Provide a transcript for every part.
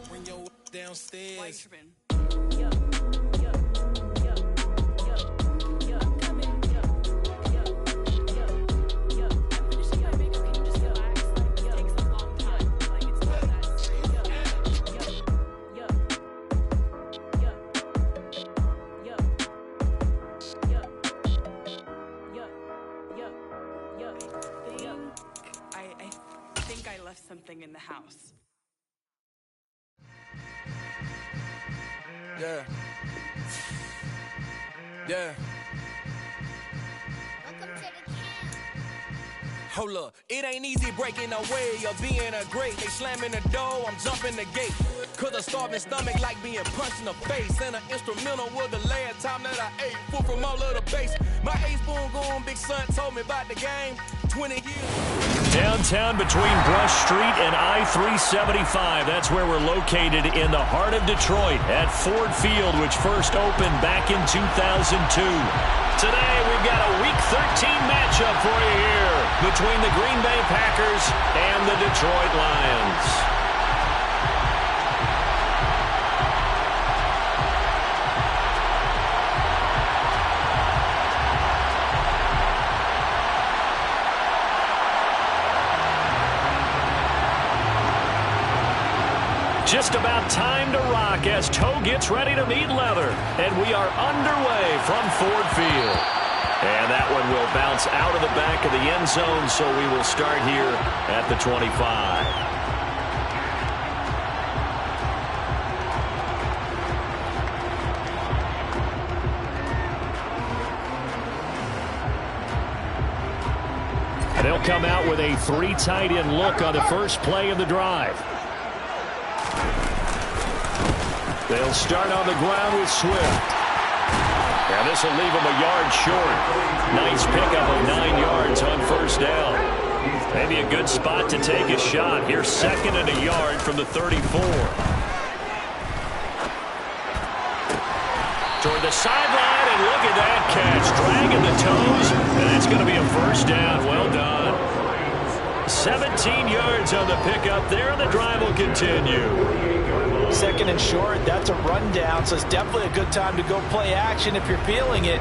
when you're downstairs. I think I left something in the house. Yeah. Yeah. Welcome to the camp. Hold up, it ain't easy breaking away or being a great. They slamming the door, I'm jumping the gate. Cause a starving stomach like being punched in the face. And an instrumental was the last time that I ate. Food from all of the base. My A-spoon going, big son told me about the game. 20 years. Downtown between Brush Street and I-375. That's where we're located in the heart of Detroit at Ford Field, which first opened back in 2002. Today, we've got a Week 13 matchup for you here between the Green Bay Packers and the Detroit Lions. Just about time to rock as toe gets ready to meet leather. And we are underway from Ford Field. And that one will bounce out of the back of the end zone, so we will start here at the 25. And they'll come out with a three tight end look on the first play of the drive. They'll start on the ground with Swift. And this will leave him a yard short. Nice pickup of 9 yards on first down. Maybe a good spot to take a shot. Here's second and a yard from the 34. Toward the sideline, and look at that catch. Dragging the toes, and it's going to be a first down. Well done. 17 yards on the pickup there, and the drive will continue. Second and short, that's a rundown, so it's definitely a good time to go play action if you're feeling it.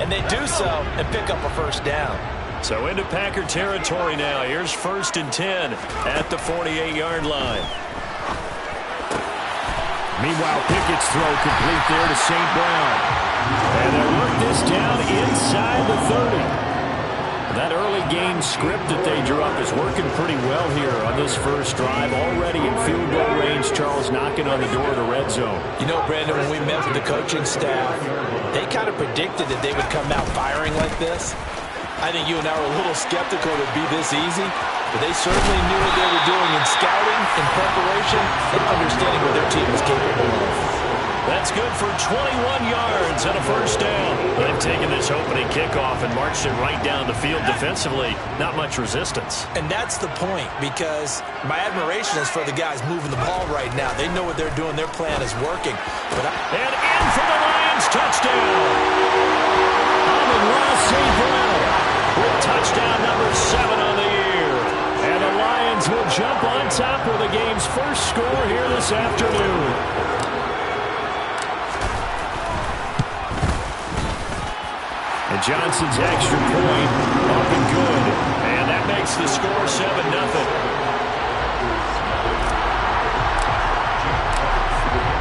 And they do so and pick up a first down. So into Packer territory now. Here's first and 10 at the 48-yard line. Meanwhile, Pickett's throw complete there to St. Brown. And they'll work this down inside the 30. That early game script that they drew up is working pretty well here on this first drive. Already in field goal range, Charles knocking on the door of the red zone. You know, Brandon, when we met with the coaching staff, they kind of predicted that they would come out firing like this. I think you and I were a little skeptical it would be this easy, but they certainly knew what they were doing in scouting, in preparation, and understanding what their team was capable of. That's good for 21 yards and a first down. They've taken this opening kickoff and marched it right down the field defensively. Not much resistance. And that's the point, because my admiration is for the guys moving the ball right now. They know what they're doing. Their plan is working. And in for the Lions touchdown. Amon-Ra St. Brown with touchdown number 7 on the year. And the Lions will jump on top with the game's first score here this afternoon. And Johnson's extra point up and good. And that makes the score 7-0.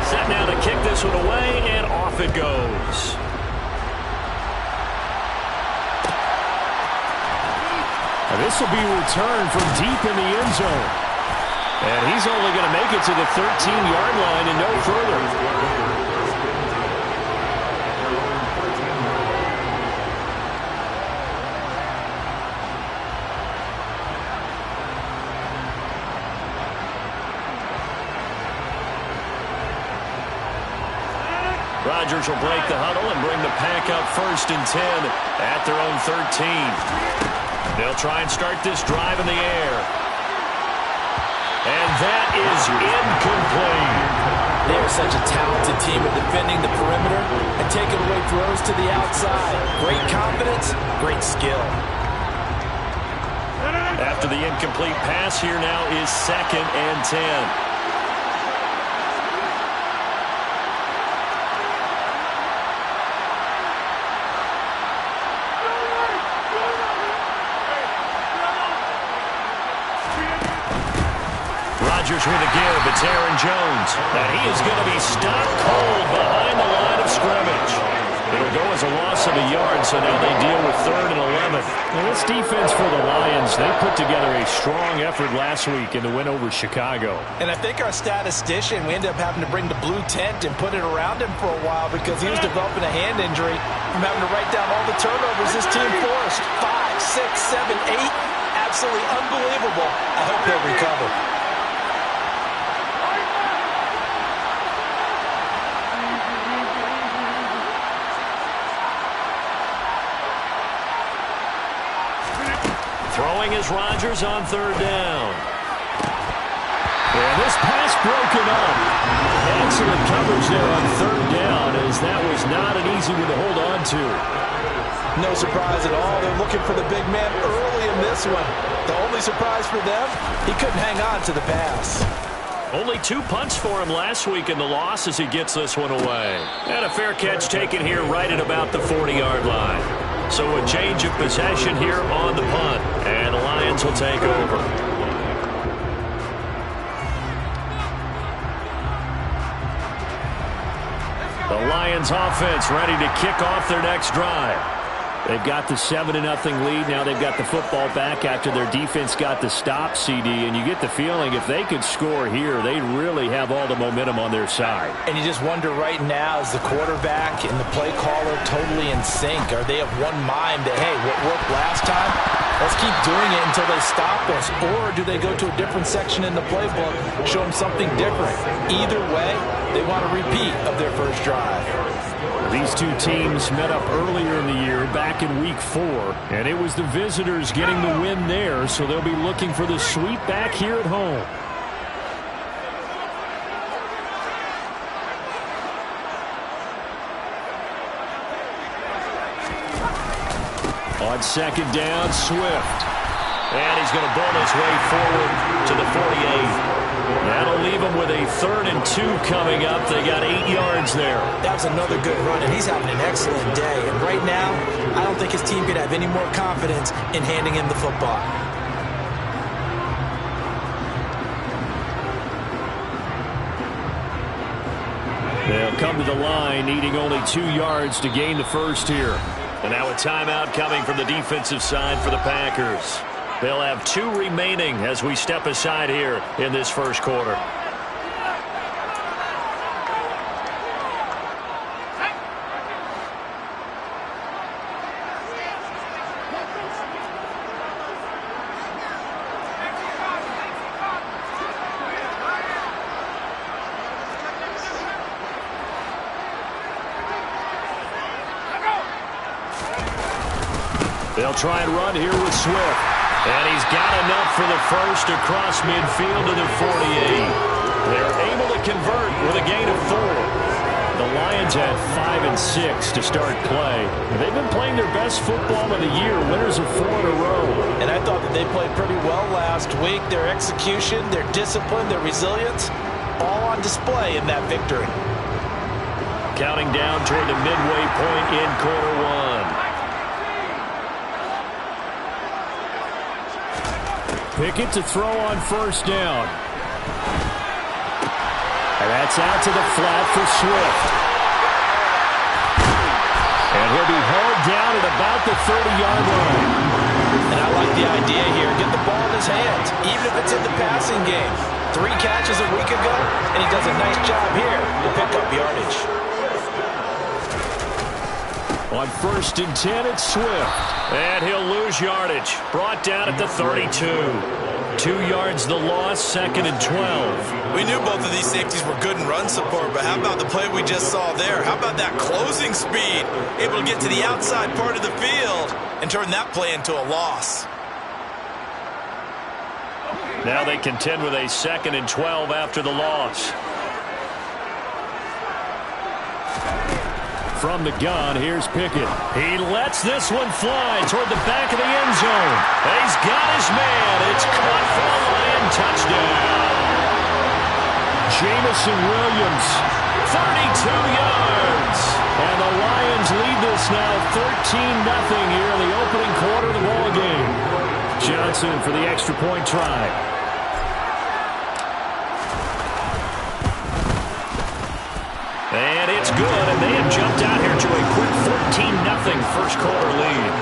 Set now to kick this one away, and off it goes. And this will be returned from deep in the end zone. And he's only going to make it to the 13-yard line and no further. Rodgers will break the huddle and bring the Pack up first and 10 at their own 13. They'll try and start this drive in the air. And that is incomplete. They are such a talented team at defending the perimeter and taking away throws to the outside. Great confidence, great skill. After the incomplete pass, here now is second and 10. Chargers with a give. It's Aaron Jones. And he is going to be stopped cold behind the line of scrimmage. It'll go as a loss of a yard, so now they deal with 3rd and 11. Now this defense for the Lions, they put together a strong effort last week in the win over Chicago. And I think our statistician, we ended up having to bring the blue tent and put it around him for a while because he was developing a hand injury from having to write down all the turnovers this team forced. 5, 6, 7, 8. Absolutely unbelievable. I hope he'll recover. Throwing is Rodgers on 3rd down. And this pass broken up. Excellent coverage there on 3rd down, as that was not an easy one to hold on to. No surprise at all. They're looking for the big man early in this one. The only surprise for them, he couldn't hang on to the pass. Only 2 punts for him last week in the loss as he gets this one away. And a fair catch taken here right at about the 40-yard line. So a change of possession here on the punt. And the Lions will take over. The Lions offense ready to kick off their next drive. They've got the 7-0 lead. Now they've got the football back after their defense got the stop, CD. And you get the feeling if they could score here, they really have all the momentum on their side. And you just wonder right now, is the quarterback and the play caller totally in sync? Are they of one mind that, hey, what worked last time, let's keep doing it until they stop us? Or do they go to a different section in the playbook, show them something different? Either way, they want a repeat of their first drive. These two teams met up earlier in the year, back in week 4, and it was the visitors getting the win there, so they'll be looking for the sweep back here at home. On 2nd down, Swift. And he's going to bull his way forward to the 48. That'll leave him with a 3rd and 2 coming up. They got 8 yards there. That was another good run, and he's having an excellent day. And right now, I don't think his team could have any more confidence in handing him the football. They'll come to the line, needing only 2 yards to gain the first here. And now a timeout coming from the defensive side for the Packers. They'll have 2 remaining as we step aside here in this first quarter. They'll try and run here with Swift. And he's got enough for the first across midfield to the 48. They're able to convert with a gain of 4. The Lions had 5 and 6 to start play. They've been playing their best football of the year, winners of 4 in a row. And I thought that they played pretty well last week. Their execution, their discipline, their resilience, all on display in that victory. Counting down toward the midway point in quarter 1. Pickett to throw on 1st down. And that's out to the flat for Swift. And he'll be hauled down at about the 30-yard line. And I like the idea here. Get the ball in his hands, even if it's in the passing game. 3 catches a week ago, and he does a nice job here to pick up yardage. On 1st and 10, it's Swift. And he'll lose yardage. Brought down at the 32. 2 yards the loss, 2nd and 12. We knew both of these safeties were good in run support, but how about the play we just saw there? How about that closing speed? Able to get to the outside part of the field and turn that play into a loss. Now they contend with a 2nd and 12 after the loss. From the gun, here's Pickett. He lets this one fly toward the back of the end zone. He's got his man. It's caught for a Lion touchdown. Jamison Williams, 32 yards. And the Lions lead this now 13-0 here in the opening quarter of the ball game. Johnson for the extra point try. And it's good, and they have jumped out here to a quick 14-0 first quarter lead.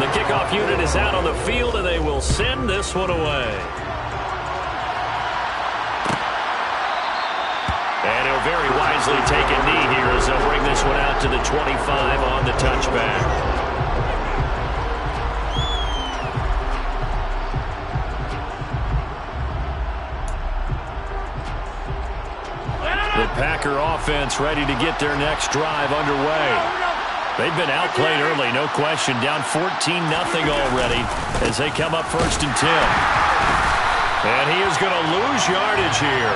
The kickoff unit is out on the field, and they will send this one away. And he'll very wisely take a knee here as they'll bring this one out to the 25 on the touchback. The Packer offense ready to get their next drive underway. They've been outplayed early, no question. Down 14-0 already as they come up 1st and 10. And he is going to lose yardage here.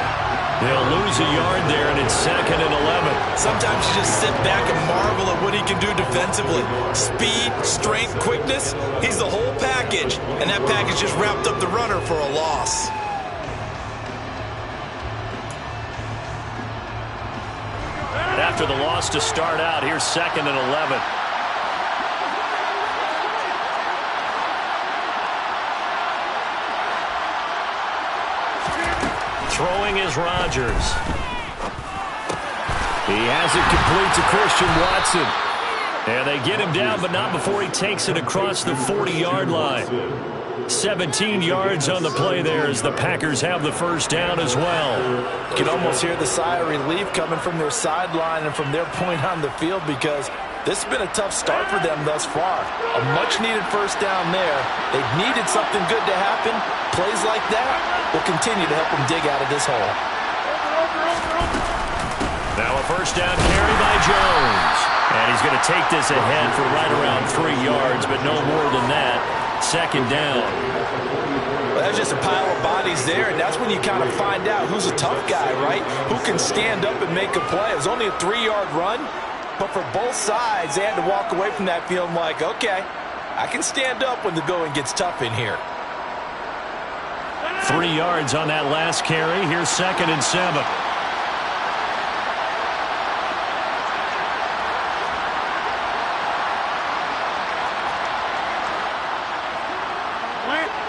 They'll lose a yard there, and it's 2nd and 11. Sometimes you just sit back and marvel at what he can do defensively. Speed, strength, quickness, he's the whole package. And that package just wrapped up the runner for a loss. After the loss to start out, here's 2nd and 11. Throwing is Rodgers. He has it complete to Christian Watson. And they get him down, but not before he takes it across the 40-yard line. 17 yards on the play there as the Packers have the first down as well. You can almost hear the sigh of relief coming from their sideline and from their point on the field, because this has been a tough start for them thus far. A much-needed first down there. They've needed something good to happen. Plays like that will continue to help them dig out of this hole. Now a first down carry by Jones. And he's going to take this ahead for right around 3 yards, but no more than that. 2nd down. Well, that's just a pile of bodies there, and that's when you kind of find out who's a tough guy, right? Who can stand up and make a play. It was only a 3-yard run, but for both sides, they had to walk away from that feeling like, okay, I can stand up when the going gets tough in here. 3 yards on that last carry. Here's 2nd and 7.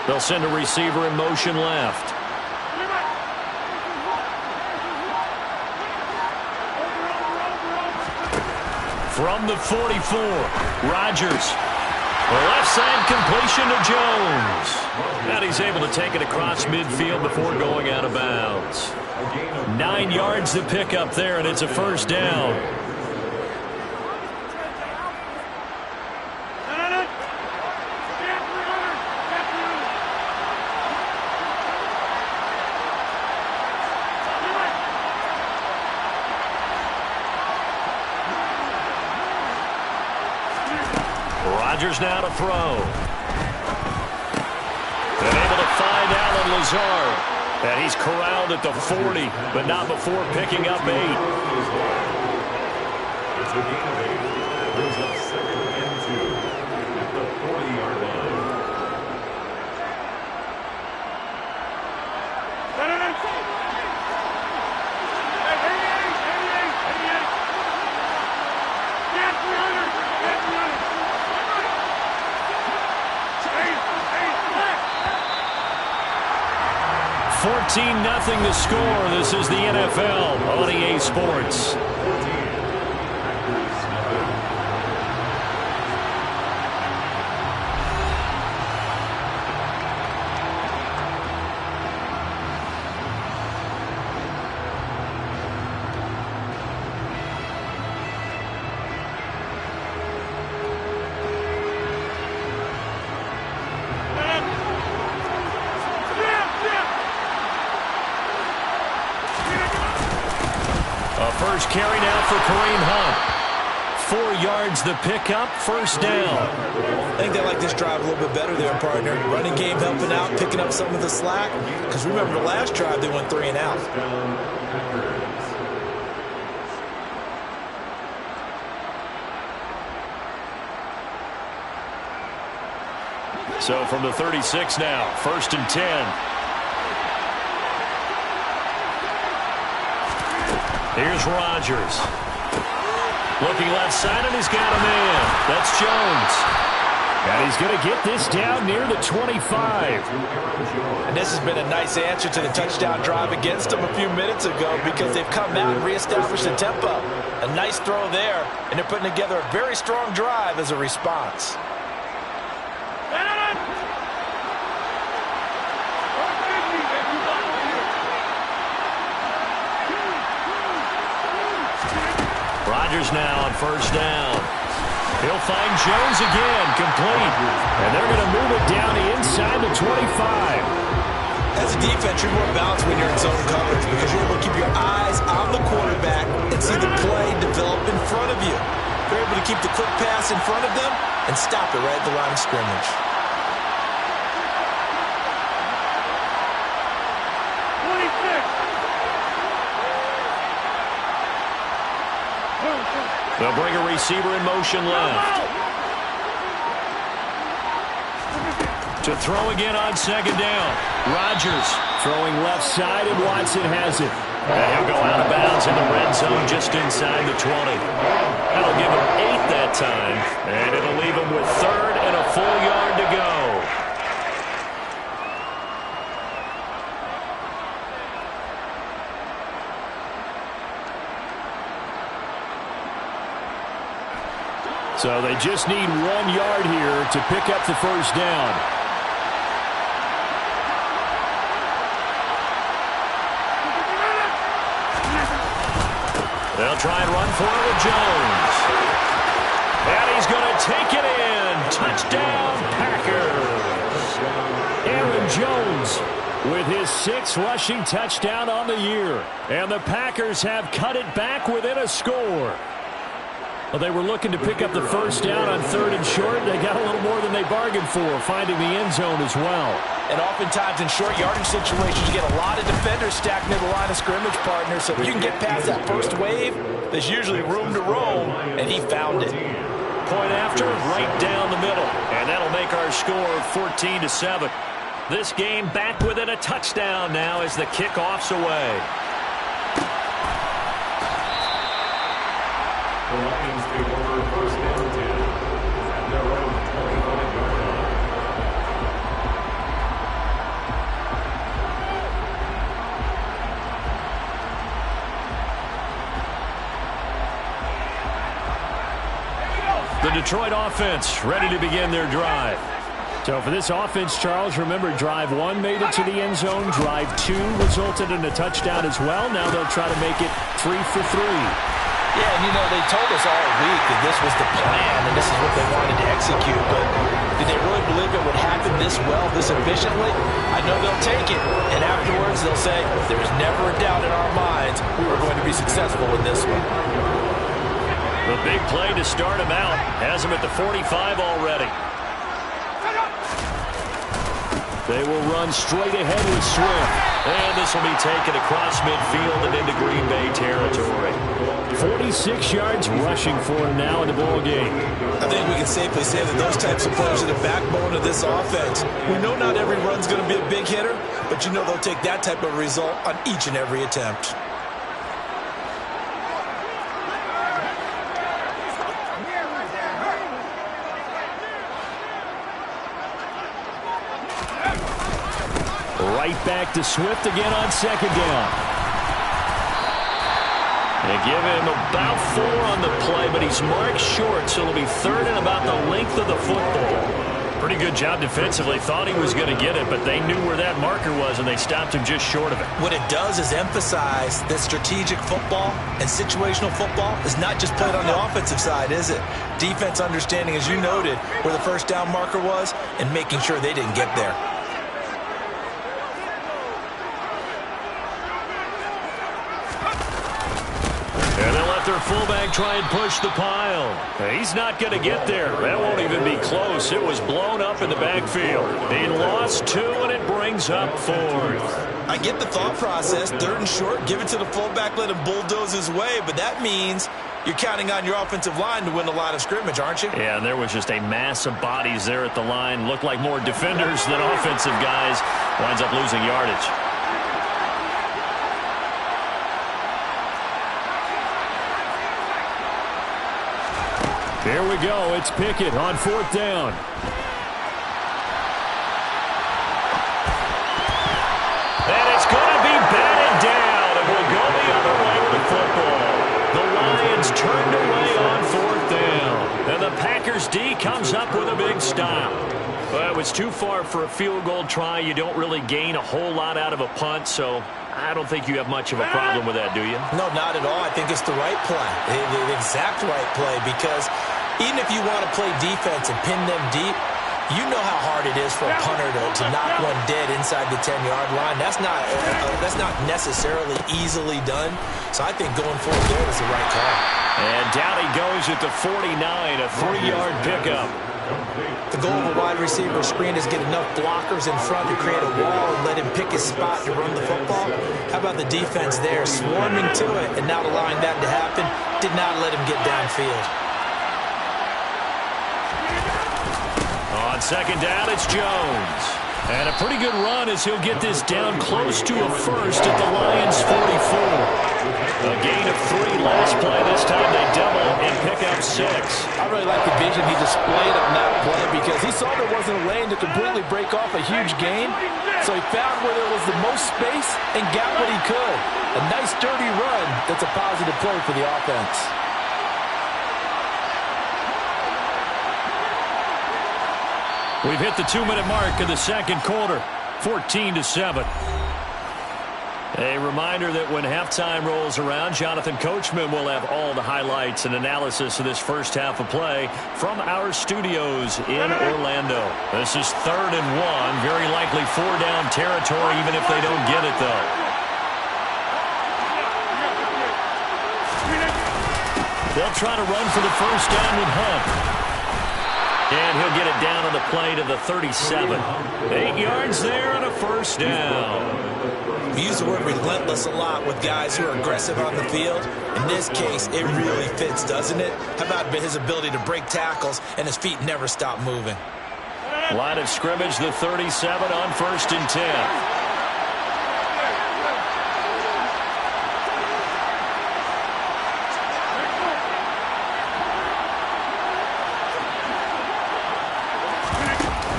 They'll send a receiver in motion left. From the 44, Rodgers. The left side completion to Jones. And he's able to take it across midfield before going out of bounds. 9 yards to pick up there, and it's a first down. Rodgers now to throw. And able to find Allen Lazard. And he's corralled at the 40, but not before picking up 8. It's a gain of 8. Brings up 2nd and 2 at the 40-yard line. Nothing to score. This is the NFL on EA Sports. First carry now for Kareem Hunt. 4 yards the pickup, first down. I think they like this drive a little bit better there, partner. Running game helping out, picking up some of the slack. Because remember, the last drive they went 3 and out. So from the 36 now, 1st and 10. Here's Rodgers. Looking left side, and he's got him in. That's Jones. And he's going to get this down near the 25. And this has been a nice answer to the touchdown drive against them a few minutes ago because they've come out and reestablished the tempo. A nice throw there, and they're putting together a very strong drive as a response. Rodgers now on first down. He'll find Jones again, complete. And they're going to move it down inside the 25. As a defense, you're more balanced when you're in zone coverage because you're able to keep your eyes on the quarterback and see the play develop in front of you. You're able to keep the quick pass in front of them and stop it right at the line of scrimmage. They'll bring a receiver in motion left. To throw again on second down. Rodgers throwing left side, and Watson has it. And he'll go out of bounds in the red zone just inside the 20. That'll give him 8 that time, and it'll leave him with third and a full yard to go. So they just need 1 yard here to pick up the first down. They'll try and run for it with Jones. And he's going to take it in. Touchdown, Packers. Aaron Jones with his 6th rushing touchdown on the year. And the Packers have cut it back within a score. Well, they were looking to pick up the first down on 3rd and short. They got a little more than they bargained for, finding the end zone as well. And oftentimes in short yardage situations, you get a lot of defenders stacked near the line of scrimmage, partner. So if you can get past that first wave, there's usually room to roam, and he found it. Point after, right down the middle. And that'll make our score 14-7. This game back within a touchdown now as the kickoff's away. The Lions take over first down 10 at their own 25-yard line. The Detroit offense ready to begin their drive. So for this offense, Charles, remember drive 1 made it to the end zone. Drive 2 resulted in a touchdown as well. Now they'll try to make it 3 for 3. Yeah, and they told us all week that this was the plan and this is what they wanted to execute. But did they really believe it would happen this well, this efficiently? I know they'll take it, and afterwards they'll say, there was never a doubt in our minds we were going to be successful in this one. The big play to start him out has him at the 45 already. They will run straight ahead with Swift. And this will be taken across midfield and into Green Bay territory. 46 yards rushing for him now in the ball game. I think we can safely say that those types of players are the backbone of this offense. We know not every run's going to be a big hitter, but you know they'll take that type of result on each and every attempt. Right back to Swift again on second down. They give him about 4 on the play, but he's marked short, so it'll be 3rd and about the length of the football. Pretty good job defensively. Thought he was going to get it, but they knew where that marker was, and they stopped him just short of it. What it does is emphasize that strategic football and situational football is not just played on the offensive side, is it? Defense understanding, as you noted, where the first down marker was and making sure they didn't get there. And they'll let their fullback try and push the pile. He's not going to get there. That won't even be close. It was blown up in the backfield. He lost 2, and it brings up 4th. I get the thought process. 3rd and short, give it to the fullback, let him bulldoze his way. But that means you're counting on your offensive line to win the line of scrimmage, aren't you? Yeah, and there was just a mass of bodies there at the line. Looked like more defenders than offensive guys. Winds up losing yardage. Here we go. It's Pickett on 4th down. And it's going to be batted down. It will go the other way with the football. The Lions turned away on 4th down. And the Packers D comes up with a big stop. Well, it was too far for a field goal try. You don't really gain a whole lot out of a punt, so I don't think you have much of a problem with that, do you? No, not at all. I think it's the right play, the exact right play, because even if you want to play defense and pin them deep, you know how hard it is for a punter to knock one dead inside the 10-yard line. That's not necessarily easily done. So I think going for it there is the right call. And down he goes at the 49, a 3-yard pickup. The goal of a wide receiver screen is get enough blockers in front to create a wall and let him pick his spot to run the football. How about the defense there, swarming to it and not allowing that to happen? Did not let him get downfield. On 2nd down, it's Jones. And a pretty good run as he'll get this down close to a first at the Lions' 44. A gain of 3 last play. This time they double and pick up 6. I really like the vision he displayed on that play because he saw there wasn't a lane to completely break off a huge gain. So he found where there was the most space and got what he could. A nice, dirty run that's a positive play for the offense. We've hit the 2-minute mark of the second quarter, 14-7. A reminder that when halftime rolls around, Jonathan Coachman will have all the highlights and analysis of this first half of play from our studios in Orlando. This is 3rd and 1, very likely 4-down territory even if they don't get it, though. They'll try to run for the first down with Hunt. And he'll get it down on the play to the 37. 8 yards there and a first down. We use the word relentless a lot with guys who are aggressive on the field. In this case, it really fits, doesn't it? How about his ability to break tackles and his feet never stop moving? Line of scrimmage, the 37 on 1st and 10.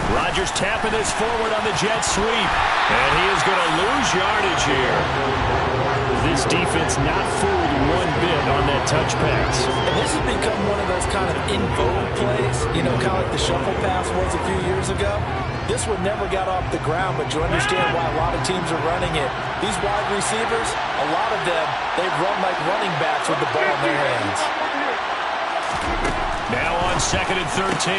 Rodgers tapping this forward on the jet sweep. And he is going to lose yardage here. This defense not fooled one bit on that touch pass. And this has become one of those kind of in vogue plays, you know, kind of like the shuffle pass was a few years ago. This one never got off the ground, but you understand why a lot of teams are running it. These wide receivers, a lot of them, they run like running backs with the ball in their hands. Now on 2nd and 13.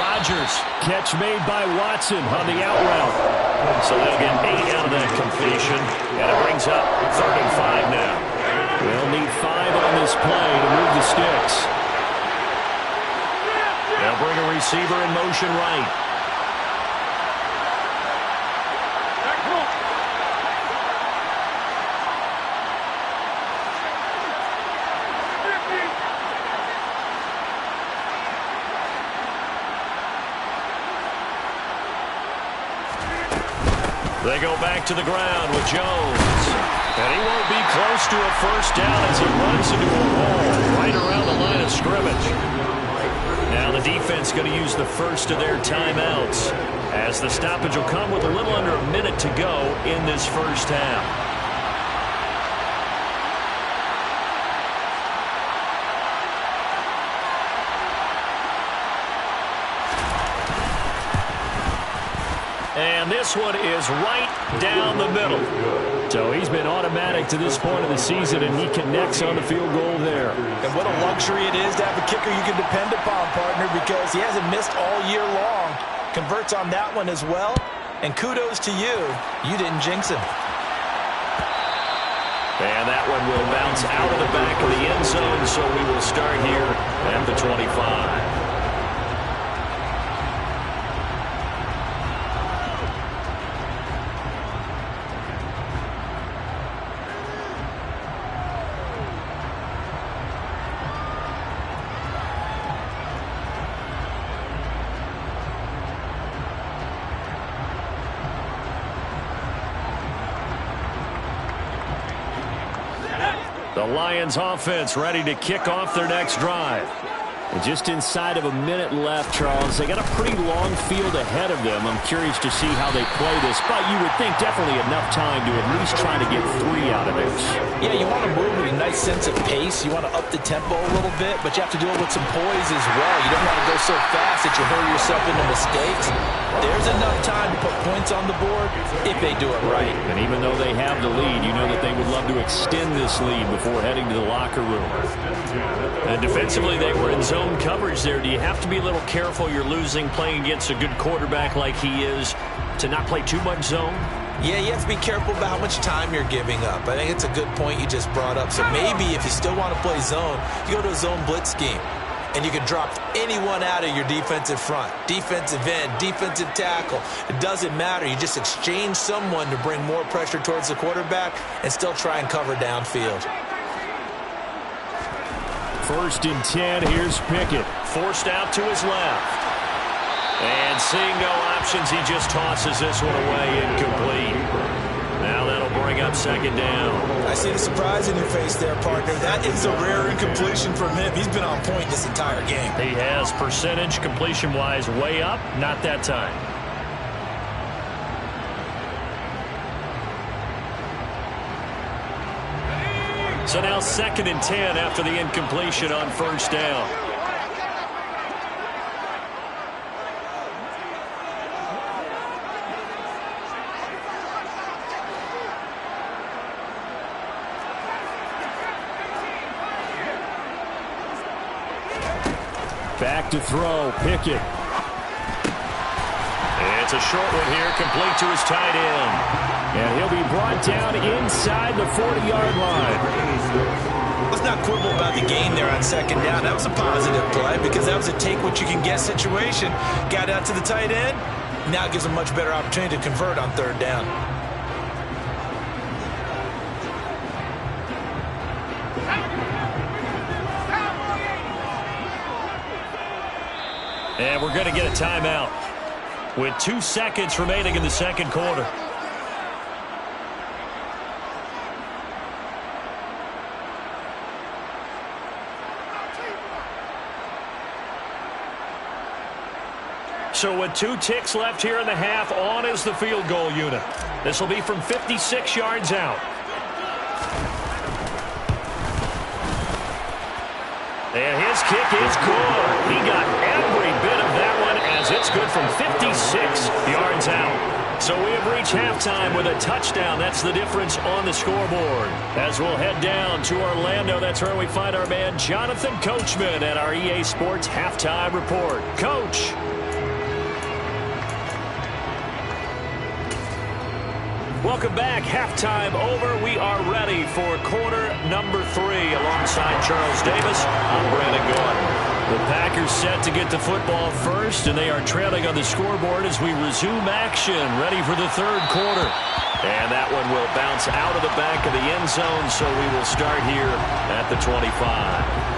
Rodgers, catch made by Watson on the out route. So they'll get 8 out of that completion, and it brings up 3rd and 5 now. They'll need 5 on this play to move the sticks. They'll bring a receiver in motion right. They go back to the ground with Jones. And he won't be close to a first down as he runs into a wall right around the line of scrimmage. Now the defense going to use the first of their timeouts as the stoppage will come with a little under a minute to go in this first half. And this one is right down the middle. So he's been automatic to this point of the season, and he connects on the field goal there. And what a luxury it is to have a kicker you can depend upon, partner, because he hasn't missed all year long. Converts on that one as well. And kudos to you. You didn't jinx him. And that one will bounce out of the back of the end zone, so we will start here at the 25. The Lions offense ready to kick off their next drive. And just inside of a minute left, Charles. They got a pretty long field ahead of them. I'm curious to see how they play this, but you would think definitely enough time to at least try to get 3 out of this. Yeah, you want to move with a nice sense of pace. You want to up the tempo a little bit, but you have to do it with some poise as well. You don't want to go so fast that you hurry yourself into mistakes. There's enough time to put points on the board if they do it right. And even though they have the lead, you know that they would love to extend this lead before heading to the locker room. And defensively, they were in zone coverage there. Do you have to be a little careful you're losing playing against a good quarterback like he is to not play too much zone? Yeah, you have to be careful about how much time you're giving up. I think it's a good point you just brought up. So maybe if you still want to play zone, you go to a zone blitz scheme. And you can drop anyone out of your defensive front. Defensive end, defensive tackle. It doesn't matter. You just exchange someone to bring more pressure towards the quarterback and still try and cover downfield. 1st and 10. Here's Pickett. Forced out to his left. And seeing no options, he just tosses this one away incomplete. Now that'll bring up 2nd down. I see the surprise in your face there, partner. That is a rare incompletion from him. He's been on point this entire game. He has percentage completion-wise way up. Not that time. So now 2nd and 10 after the incompletion on 1st down. Back to throw, Pickett. It's a short one here, complete to his tight end. And he'll be brought down inside the 40-yard line. Let's not quibble about the gain there on 2nd down. That was a positive play because that was a take-what-you-can-get situation. Got out to the tight end. Now it gives a much better opportunity to convert on 3rd down. And we're going to get a timeout with 2 seconds remaining in the 2nd quarter. So with 2 ticks left here in the half, on is the field goal unit. This will be from 56 yards out. And his kick is good. He got every bit of that one as it's good from 56 yards out. So we have reached halftime with a touchdown. That's the difference on the scoreboard. As we'll head down to Orlando, that's where we find our man Jonathan Coachman at our EA Sports Halftime Report. Coach. Welcome back. Halftime over. We are ready for quarter number 3. Alongside Charles Davis, I'm Brandon Gordon. The Packers set to get the football first, and they are trailing on the scoreboard as we resume action, ready for the 3rd quarter. And that one will bounce out of the back of the end zone, so we will start here at the 25.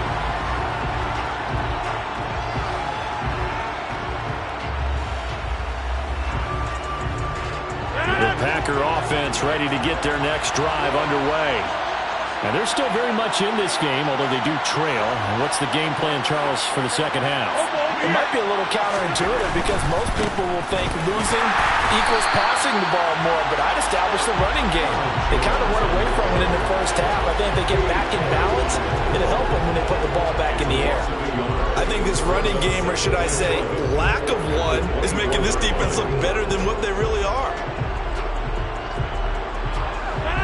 Packer offense ready to get their next drive underway. And they're still very much in this game, although they do trail. And what's the game plan, Charles, for the 2nd half? It might be a little counterintuitive because most people will think losing equals passing the ball more, but I'd establish the running game. They kind of went away from it in the 1st half. I think if they get back in balance, it'll help them when they put the ball back in the air. I think this running game, or should I say lack of one, is making this defense look better than what they really are.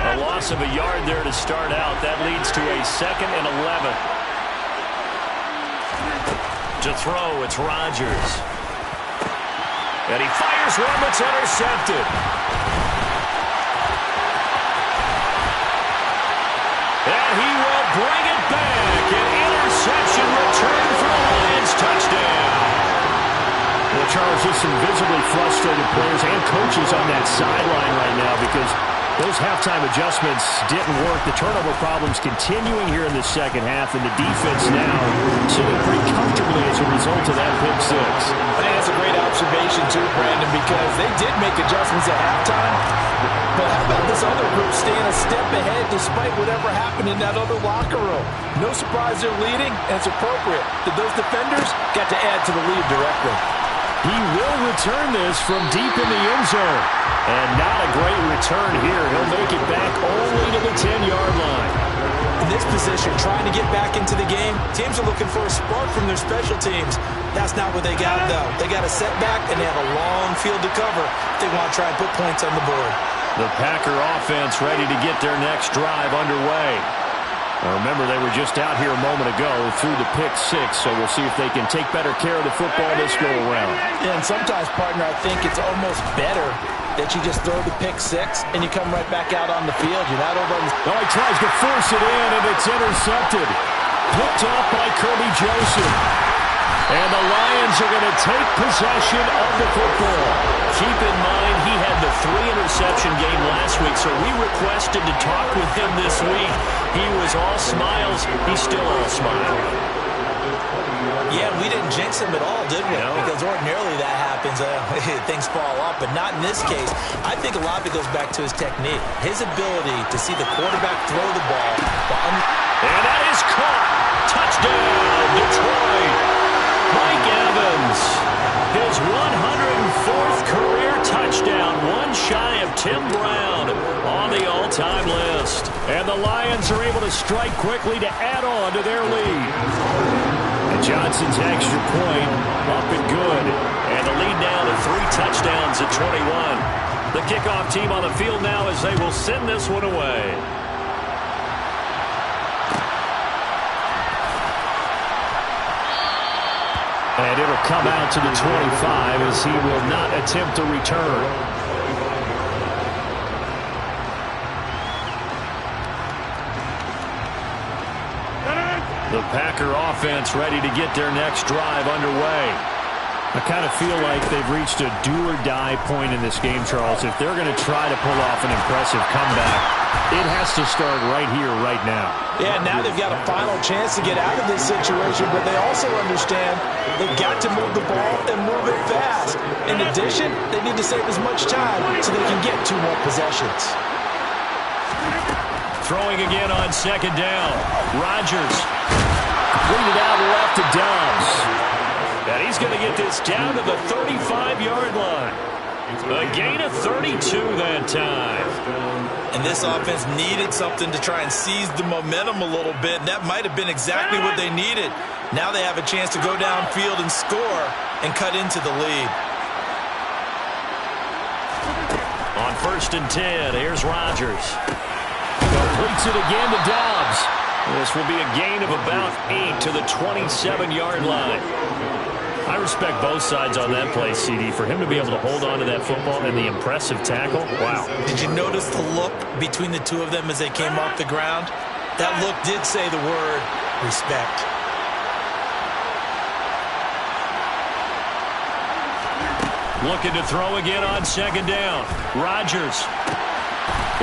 A loss of a yard there to start out. That leads to a 2nd and 11. To throw, it's Rodgers. And he fires one that's intercepted. And he will bring it back. An interception return for a Lions touchdown. Well, Charles, just some visibly frustrated players and coaches on that sideline right now because those halftime adjustments didn't work. The turnover problems continuing here in the 2nd half, and the defense now sitting pretty comfortably as a result of that pick 6. I think that's a great observation too, Brandon, because they did make adjustments at halftime, But how about this other group staying a step ahead despite whatever happened in that other locker room? No surprise they're leading, and it's appropriate that those defenders got to add to the lead directly. He will return this from deep in the end zone. And not a great return here. He'll make it back only to the 10-yard line. In this position, trying to get back into the game, teams are looking for a spark from their special teams. That's not what they got, though. They got a setback, and they have a long field to cover if they want to try and put points on the board. The Packer offense ready to get their next drive underway. Now remember, they were just out here a moment ago through the pick six, so we'll see if they can take better care of the football this go-around. And sometimes, partner, I think it's almost better that you just throw the pick six and you come right back out on the field. You're not over on the... Oh, he tries to force it in, and it's intercepted. Picked up by Kirby Joseph. And the Lions are going to take possession of the football. Keep in mind, he had the 3-interception game last week, so we requested to talk with him this week. He was all smiles. He's still all smiles. Yeah, we didn't jinx him at all, did we? No. Because ordinarily that happens. Things fall off, but not in this case. I think a lot of it goes back to his technique. His ability to see the quarterback throw the ball. And that is caught. Touchdown, Detroit. Mike Evans, his 104th career touchdown, one shy of Tim Brown on the all-time list. And the Lions are able to strike quickly to add on to their lead. And Johnson's extra point up and good. And the lead now to 3 touchdowns at 21. The kickoff team on the field now as they will send this one away. And it'll come out to the 25 as he will not attempt a return. The Packer offense ready to get their next drive underway. I kind of feel like they've reached a do-or-die point in this game, Charles. If they're going to try to pull off an impressive comeback, it has to start right here, right now. Yeah, now they've got a final chance to get out of this situation, but they also understand they've got to move the ball and move it fast. In addition, they need to save as much time so they can get 2 more possessions. Throwing again on second down. Rodgers completed out left to Dobbs. And he's going to get this down to the 35-yard line. A gain of 32 that time. And this offense needed something to try and seize the momentum a little bit, and that might have been exactly what they needed. Now they have a chance to go downfield and score and cut into the lead. On 1st and 10, here's Rodgers. Completes it again to Dobbs. This will be a gain of about 8 to the 27-yard line. I respect both sides on that play, CD. For him to be able to hold on to that football and the impressive tackle, wow. Did you notice the look between the two of them as they came off the ground? That look did say the word respect. Looking to throw again on second down. Rodgers.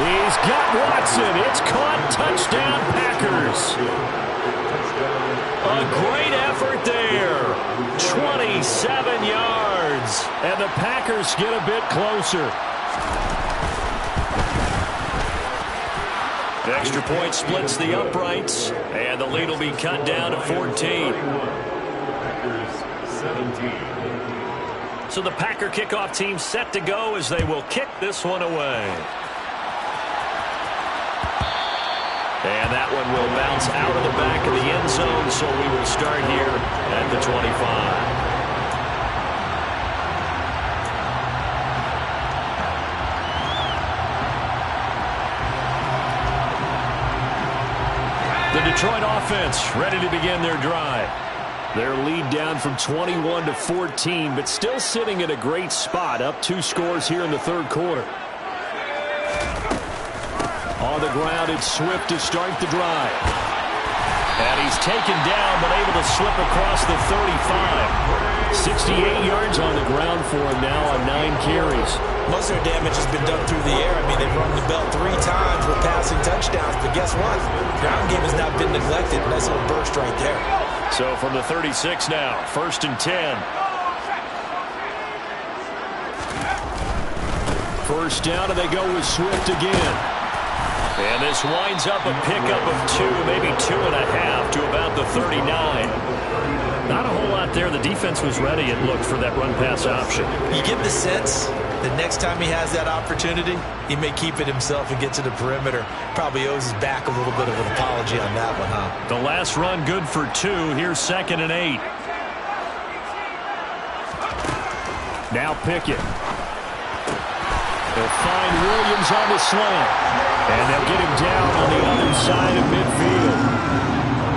He's got Watson. It's caught. Touchdown, Packers. A great effort there. 27 yards. And the Packers get a bit closer. Extra point splits the uprights. And the lead will be cut down to 14. Packers 17. So the Packer kickoff team set to go as they will kick this one away. And that one will bounce out of the back of the end zone, so we will start here at the 25. The Detroit offense ready to begin their drive. Their lead down from 21 to 14, but still sitting at a great spot, up 2 scores here in the third quarter. On the ground, it's Swift to start the drive. And he's taken down, but able to slip across the 35. 68 yards on the ground for him now on 9 carries. Most of their damage has been done through the air. I mean, they've run the belt 3 times with passing touchdowns. But guess what? Ground game has not been neglected. Nice little burst right there. So from the 36 now, 1st and 10. First down, and they go with Swift again. And this winds up a pickup of 2, maybe 2.5 to about the 39. Not a whole lot there. The defense was ready, it looked, for that run-pass option. You get the sense that next time he has that opportunity, he may keep it himself and get to the perimeter. Probably owes his back a little bit of an apology on that one, huh? The last run good for 2. Here's 2nd and 8. Now Pickett. They'll find Williams on the slant. And they'll get him down on the other side of midfield.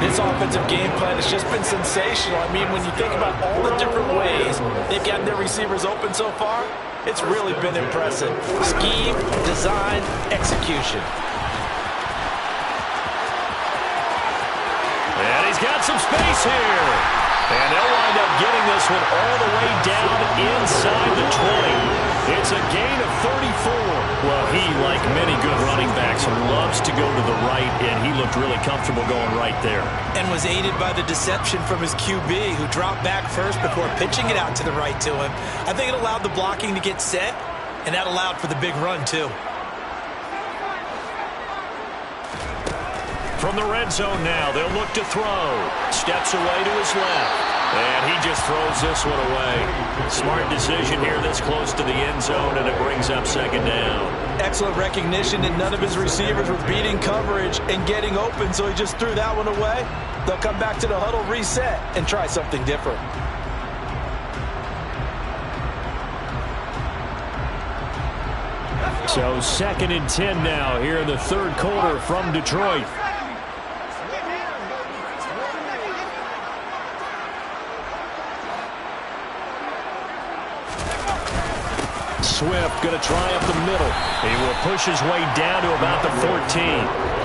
This offensive game plan has just been sensational. I mean, when you think about all the different ways they've gotten their receivers open so far, it's really been impressive. Scheme, design, execution. And he's got some space here. And they'll wind up getting this one all the way down inside the 20. It's a gain of 34. Well, he, like many good running backs, loves to go to the right, and he looked really comfortable going right there. And was aided by the deception from his QB, who dropped back first before pitching it out to the right to him. I think it allowed the blocking to get set, and that allowed for the big run, too. From the red zone now, they'll look to throw. Steps away to his left. And he just throws this one away. Smart decision here this close to the end zone, and it brings up 2nd down. Excellent recognition, and none of his receivers were beating coverage and getting open, so he just threw that one away. They'll come back to the huddle, reset, and try something different. So 2nd and 10 now here in the third quarter from Detroit. Swift going to try up the middle. He will push his way down to about the 14.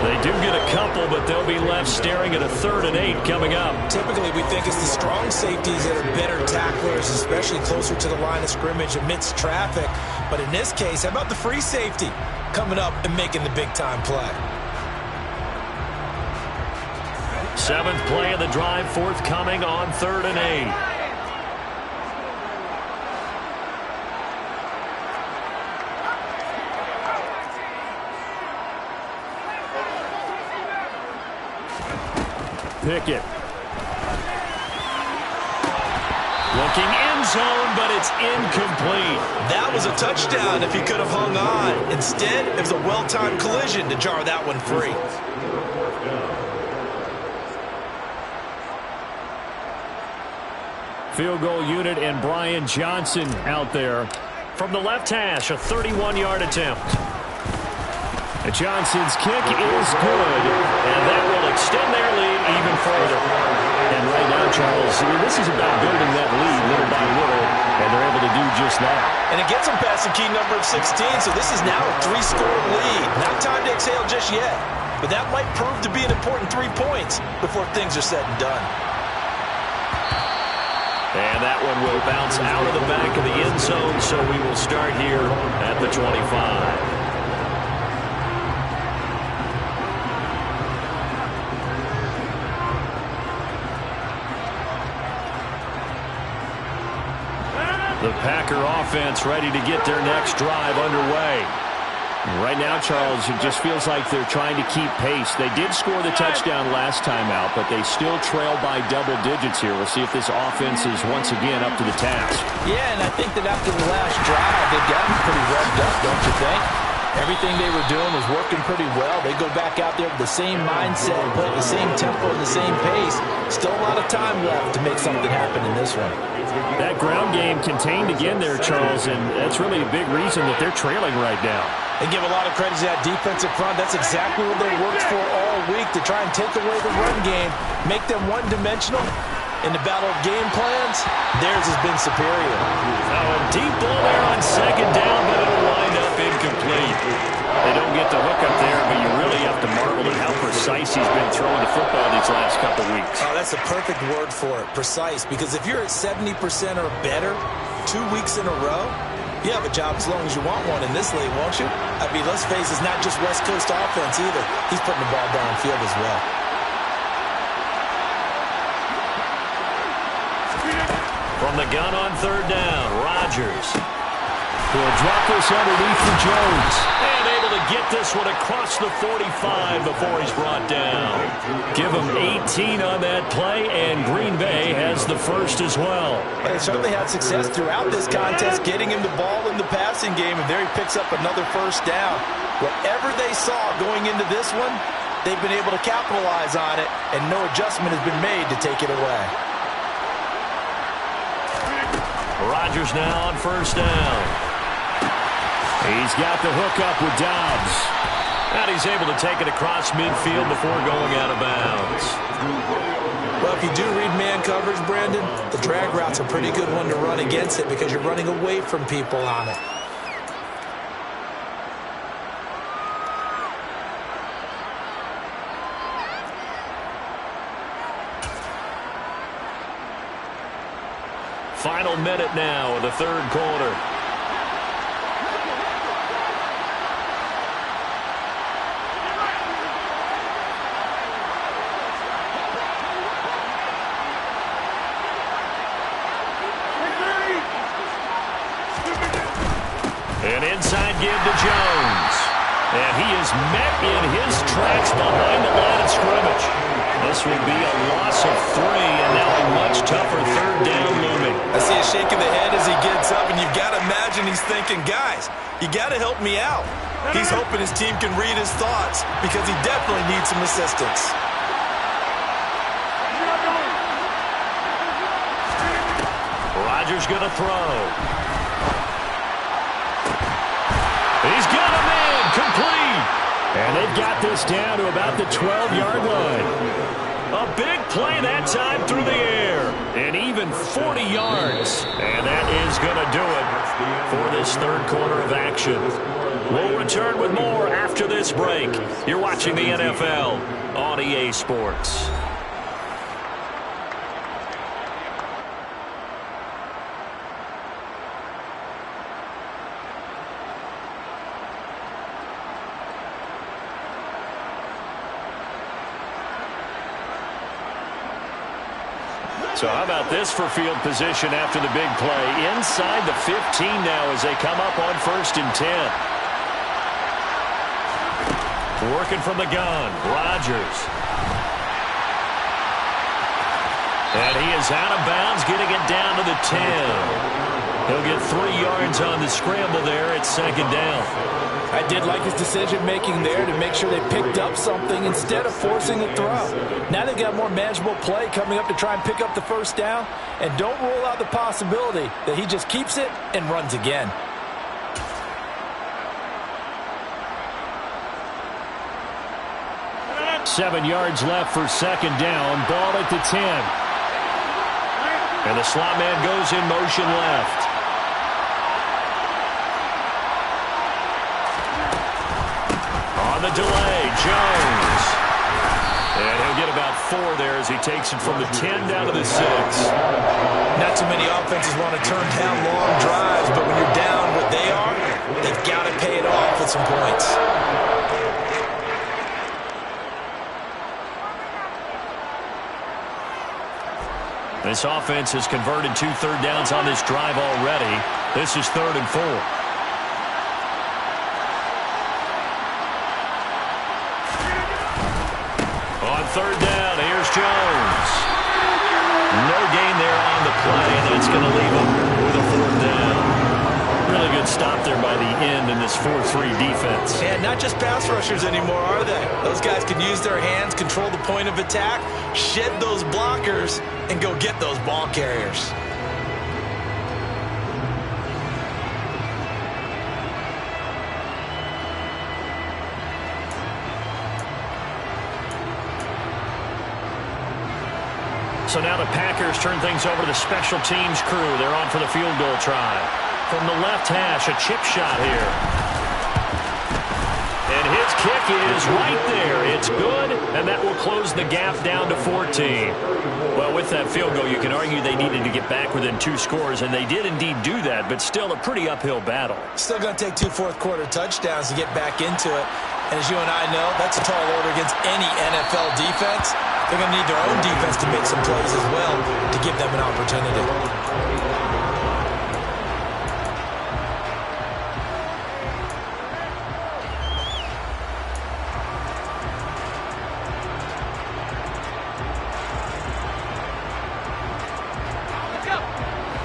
They do get a couple, but they'll be left staring at a 3rd and 8 coming up. Typically, we think it's the strong safeties that are better tacklers, especially closer to the line of scrimmage amidst traffic. But in this case, how about the free safety coming up and making the big-time play? 7th play of the drive forthcoming on 3rd and 8. Pickett. Looking end zone, but it's incomplete. That was a touchdown if he could have hung on. Instead, it was a well-timed collision to jar that one free. Field goal unit and Brian Johnson out there. From the left hash, a 31-yard attempt. And Johnson's kick is good, and that will extend their lead even further. And right now, Charles, this is about building that lead little by little, and they're able to do just that. And it gets them past the key number of 16, so this is now a 3-score lead. Not time to exhale just yet, but that might prove to be an important 3 points before things are said and done. And that one will bounce out of the back of the end zone, so we will start here at the 25. The Packer offense ready to get their next drive underway. Right now, Charles, it just feels like they're trying to keep pace. They did score the touchdown last time out, but they still trail by double digits here. We'll see if this offense is once again up to the task. Yeah, and I think that after the last drive, they've gotten pretty revved up, don't you think? Everything they were doing was working pretty well. They go back out there with the same mindset, play the same tempo, and the same pace. Still a lot of time left to make something happen in this one. That ground game contained again there, Charles, and that's really a big reason that they're trailing right now. They give a lot of credit to that defensive front. That's exactly what they worked for all week, to try and take away the run game, make them one-dimensional. In the battle of game plans, theirs has been superior. Oh, a deep ball there on 2nd down, but it'll wind up incomplete. They don't get the hook up there, but you really have to marvel at how precise he's been throwing the football these last couple weeks. Oh, that's the perfect word for it, precise, because if you're at 70% or better 2 weeks in a row, you have a job as long as you want one in this league, won't you? I mean, let's face it, it's not just West Coast offense either. He's putting the ball downfield as well. From the gun on 3rd down, Rodgers. He'll drop this underneath for Jones. And able to get this one across the 45 before he's brought down. Give him 18 on that play, and Green Bay has the first as well. They certainly had success throughout this contest, getting him the ball in the passing game, and there he picks up another first down. Whatever they saw going into this one, they've been able to capitalize on it, and no adjustment has been made to take it away. Rodgers now on first down. He's got the hook up with Dobbs. And he's able to take it across midfield before going out of bounds. Well, if you do read man coverage, Brandon, the drag route's a pretty good one to run against it because you're running away from people on it. Final minute now of the third quarter. An inside give to Jones. And he is met in his tracks behind the line of scrimmage. This will be a loss of 3, and now a much tougher third down looming. I see a shake of the head as he gets up, and you've got to imagine he's thinking, guys, you got to help me out. He's hoping his team can read his thoughts because he definitely needs some assistance. Rodgers going to throw. He's got him in, complete. And they've got this down to about the 12-yard line. A big play that time through the air. And even 40 yards. And that is going to do it for this third quarter of action. We'll return with more after this break. You're watching the NFL on EA Sports. So how about this for field position after the big play? Inside the 15 now as they come up on 1st and 10. Working from the gun, Rodgers. And he is out of bounds, getting it down to the 10. He'll get 3 yards on the scramble there at 2nd down. I did like his decision-making there to make sure they picked up something instead of forcing a throw. Now they've got more manageable play coming up to try and pick up the first down, and don't rule out the possibility that he just keeps it and runs again. Seven yards left for 2nd down. Ball at the 10. And the slot man goes in motion left. On the delay, Jones. And he'll get about 4 there as he takes it from the 10 down to the 6. Not too many offenses want to turn down long drives, but when you're down what they are, they've got to pay it off with some points. This offense has converted 2 third downs on this drive already. This is 3rd and 4. On 3rd down, here's Jones. No gain there on the play, and that's going to leave him with a 4th down. Really good stop there by the end in this 4-3 defense. And not just pass rushers anymore, are they? Those guys can use their hands, control the point of attack, shed those blockers, and go get those ball carriers. So now the Packers turn things over to the special teams crew. They're on for the field goal try. From the left hash, a chip shot here. And his kick is right there. It's good, and that will close the gap down to 14. Well, with that field goal, you can argue they needed to get back within 2 scores, and they did indeed do that, but still a pretty uphill battle. Still going to take 2 fourth-quarter touchdowns to get back into it. And as you and I know, that's a tall order against any NFL defense. They're going to need their own defense to make some plays as well to give them an opportunity.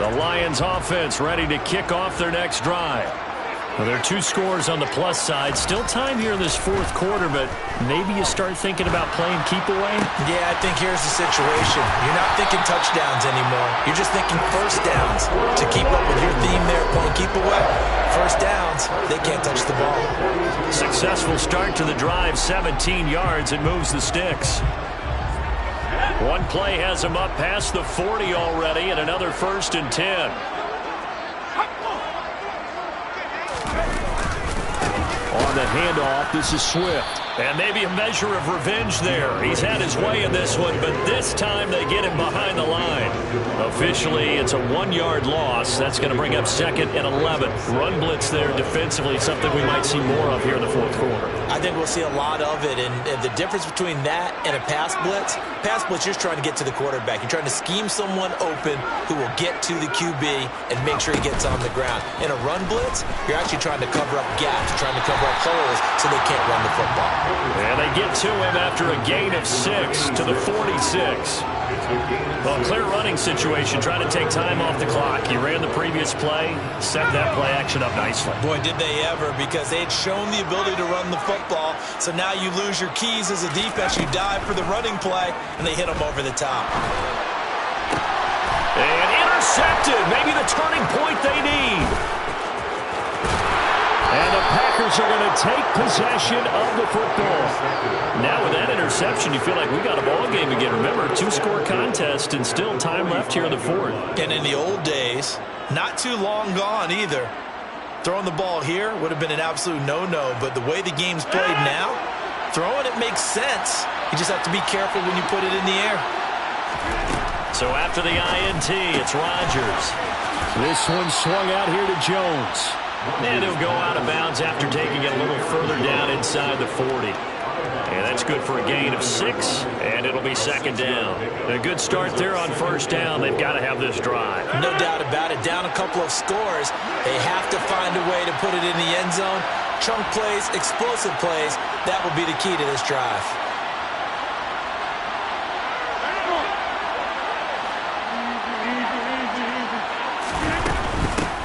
The Lions offense ready to kick off their next drive. Well, there are 2 scores on the plus side. Still time here in this fourth quarter, but maybe you start thinking about playing keep away? Yeah, I think here's the situation. You're not thinking touchdowns anymore. You're just thinking first downs. To keep up with your theme there, playing keep away. First downs, they can't touch the ball. Successful start to the drive, 17 yards. It moves the sticks. One play has him up past the 40 already, and another 1st and 10. On the handoff, this is Swift. And maybe a measure of revenge there. He's had his way in this one, but this time they get him behind the line. Officially, it's a 1-yard loss. That's going to bring up 2nd and 11. Run blitz there defensively, something we might see more of here in the fourth quarter. I think we'll see a lot of it, and the difference between that and a pass blitz, you're just trying to get to the quarterback. You're trying to scheme someone open who will get to the QB and make sure he gets on the ground. In a run blitz, you're actually trying to cover up gaps, trying to cover up holes so they can't run the football. And they get to him after a gain of 6 to the 46. Well, clear running situation, trying to take time off the clock. He ran the previous play, set that play action up nicely. Boy, did they ever, because they had shown the ability to run the football. So now you lose your keys as a defense. You dive for the running play, and they hit them over the top. And intercepted. Maybe the turning point they need. And the Packers are going to take possession of the football. Now with that interception, you feel like we got a ball game again. Remember, 2-score contest and still time left here in the fourth. And in the old days, not too long gone either. Throwing the ball here would have been an absolute no-no, but the way the game's played now, throwing it makes sense. You just have to be careful when you put it in the air. So after the INT, it's Rodgers. This one swung out here to Jones. And he'll go out of bounds after taking it a little further down inside the 40. And that's good for a gain of 6, and it'll be 2nd down. A good start there on 1st down. They've got to have this drive. No doubt about it. Down a couple of scores. They have to find a way to put it in the end zone. Chunk plays, explosive plays. That will be the key to this drive.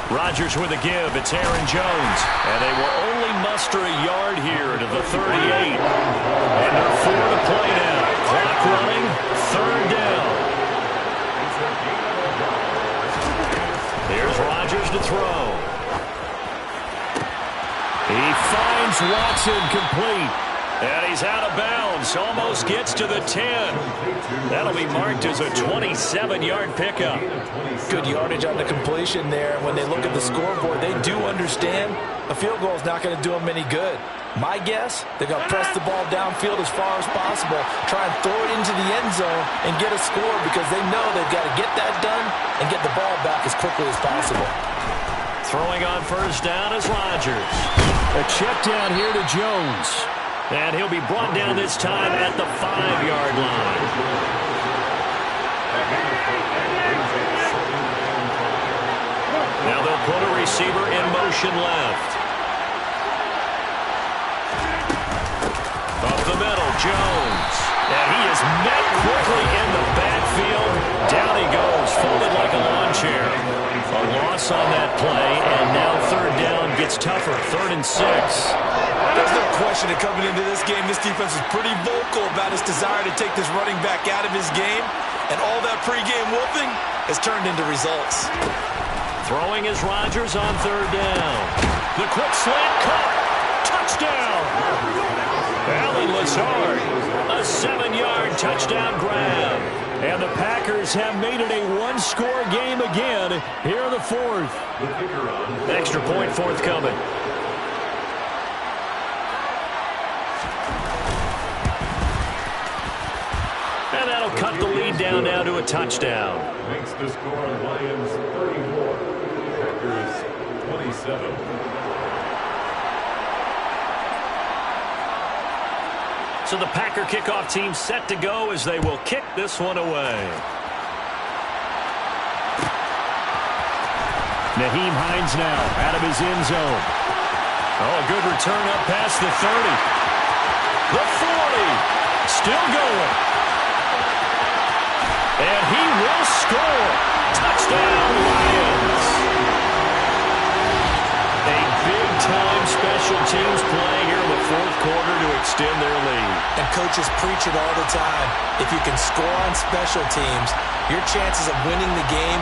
Rodgers with a give. It's Aaron Jones. And they will only muster a yard here to the 38. And they're 4 to play now. Clock running. 3rd down. Here's Rodgers to throw. He finds Watson complete. And he's out of bounds. Almost gets to the 10. That'll be marked as a 27-yard pickup. Good yardage on the completion there. When they look at the scoreboard, they do understand a field goal is not going to do them any good. My guess, they're going to press the ball downfield as far as possible, try and throw it into the end zone and get a score because they know they've got to get that done and get the ball back as quickly as possible. Throwing on 1st down is Rodgers. A check down here to Jones. And he'll be brought down this time at the 5-yard line. Now they'll put a receiver in motion left. Up the middle, Jones. And he is met quickly in the backfield. Down he goes, folded like a lawn chair. A loss on that play, and now 3rd down gets tougher. 3rd and 6. There's no question that coming into this game, this defense is pretty vocal about its desire to take this running back out of his game. And all that pregame wolfing has turned into results. Throwing is Rodgers on 3rd down. The quick slant cut. Touchdown. Allen Lazard. A 7-yard touchdown grab. And the Packers have made it a 1-score game again here in the 4th. Extra point forthcoming. And that'll cut the lead down now to a touchdown. Makes the score Lions 34, Packers 27. So the Packer kickoff team set to go as they will kick this one away. Nyheim Hines now out of his end zone. Oh, a good return up past the 30. The 40. Still going. And he will score. Touchdown. Touchdown, Lions. A big-time special teams play here in the fourth quarter to extend their lead. And coaches preach it all the time. If you can score on special teams, your chances of winning the game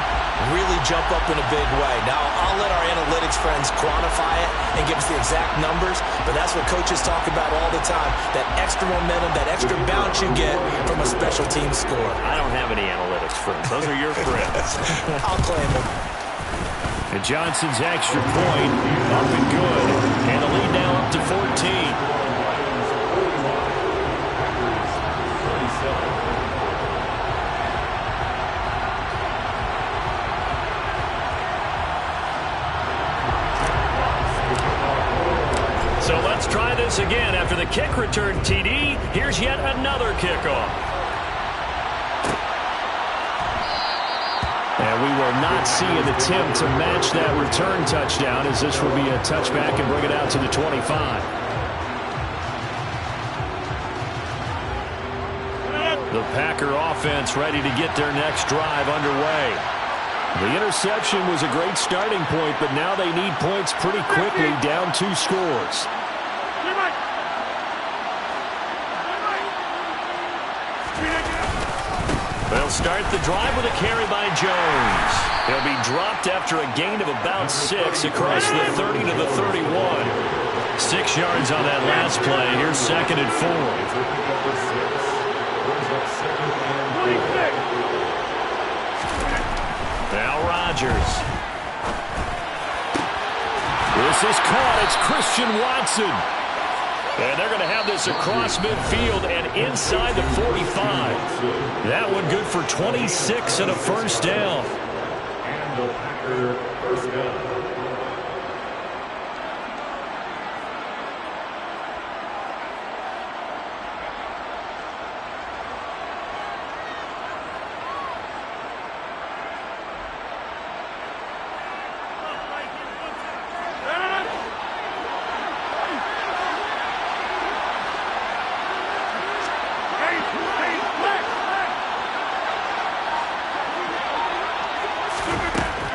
really jump up in a big way. Now, I'll let our analytics friends quantify it and give us the exact numbers, but that's what coaches talk about all the time, that extra momentum, that extra bounce you get from a special team score. I don't have any analytics friends. Those are your friends. I'll claim them. And Johnson's extra point up and good. And the lead now up to 14. So let's try this again. After the kick return TD, here's yet another kickoff. And we will not see an attempt to match that return touchdown, as this will be a touchback and bring it out to the 25. The Packer offense ready to get their next drive underway. The interception was a great starting point, but now they need points pretty quickly, down 2 scores. They'll start the drive with a carry by Jones. He'll be dropped after a gain of about 6 across the 30 to the 31. 6 yards on that last play. Here's 2nd and 4. Now Rodgers. This is caught. It's Christian Watson. And they're going to have this across midfield and inside the 45. That one good for 26 and a first down. And the Packer first down.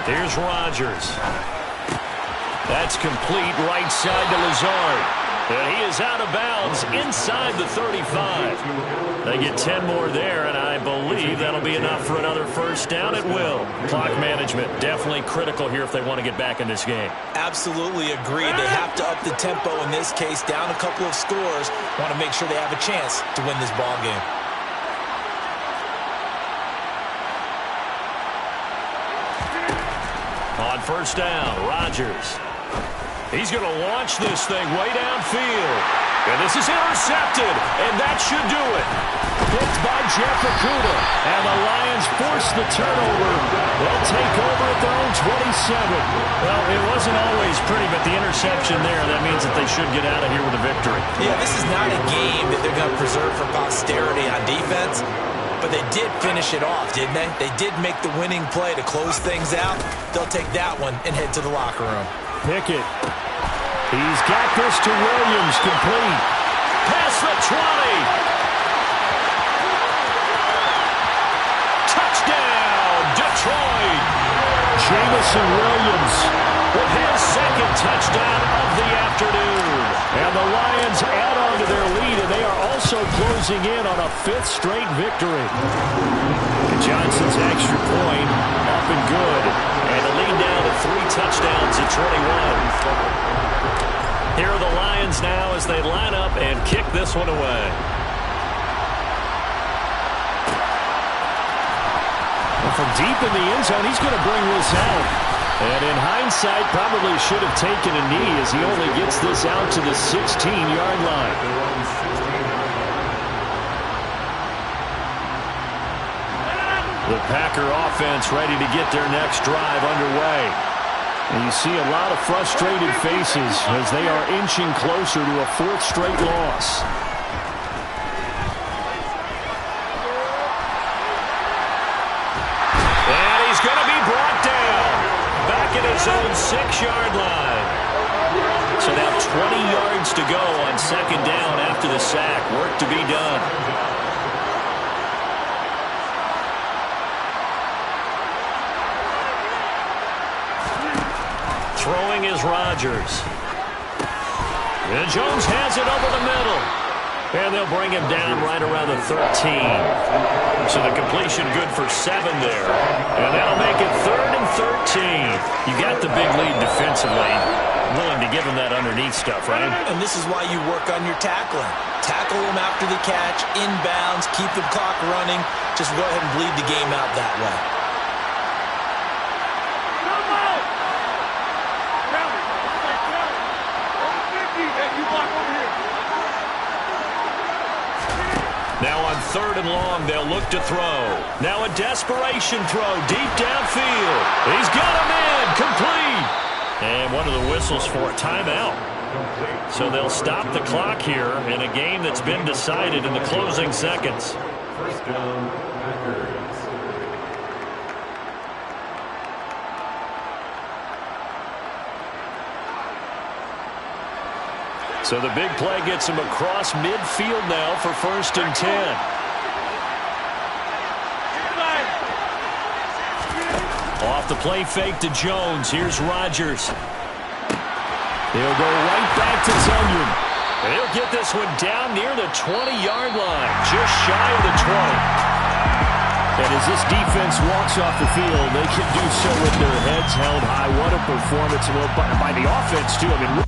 Here's Rodgers. That's complete right side to Lazard. And he is out of bounds inside the 35. They get 10 more there, and I believe that'll be enough for another first down. It will. Clock management definitely critical here if they want to get back in this game. Absolutely agreed. They have to up the tempo in this case, down a couple of scores. Want to make sure they have a chance to win this ball game. On first down, Rodgers. He's going to launch this thing way downfield. And this is intercepted, and that should do it. Picked by Jeff Okudah. And the Lions force the turnover. They'll take over at their own 27. Well, it wasn't always pretty, but the interception there, that means that they should get out of here with a victory. Yeah, this is not a game that they're going to preserve for posterity on defense. But they did finish it off, didn't they? They did make the winning play to close things out. They'll take that one and head to the locker room. Pickett. He's got this to Williams, complete. Past the 20. Touchdown, Detroit. Jamison Williams with his 2nd touchdown of the afternoon. And the Lions add on to their lead, and they are also closing in on a 5th straight victory. And Johnson's extra point up and good. And the lead down to 3 touchdowns at 21. Here are the Lions now as they line up and kick this one away. And from deep in the end zone, he's going to bring this out. And in hindsight, probably should have taken a knee as he only gets this out to the 16-yard line. The Packer offense ready to get their next drive underway. And you see a lot of frustrated faces as they are inching closer to a 4th straight loss. And he's going to be brought down back at his own 6-yard line. So now 20 yards to go on 2nd down after the sack. Work to be done. Throwing is Rodgers. And Jones has it over the middle. And they'll bring him down right around the 13. So the completion good for 7 there. And that'll make it 3rd and 13. You got the big lead defensively. Willing to give him that underneath stuff, right? And this is why you work on your tackling. Tackle them after the catch, inbounds, keep the clock running. Just go ahead and bleed the game out that way. Now on 3rd and long, they'll look to throw. Now a desperation throw deep downfield. He's got him in. Complete. And one of the whistles for a timeout. So they'll stop the clock here in a game that's been decided in the closing seconds. First down, Packers. So the big play gets him across midfield now for 1st and 10. Off the play fake to Jones. Here's Rodgers. He'll go right back to Zunion. And he'll get this one down near the 20-yard line, just shy of the 20. And as this defense walks off the field, they can do so with their heads held high. What a performance by the offense, too. I mean,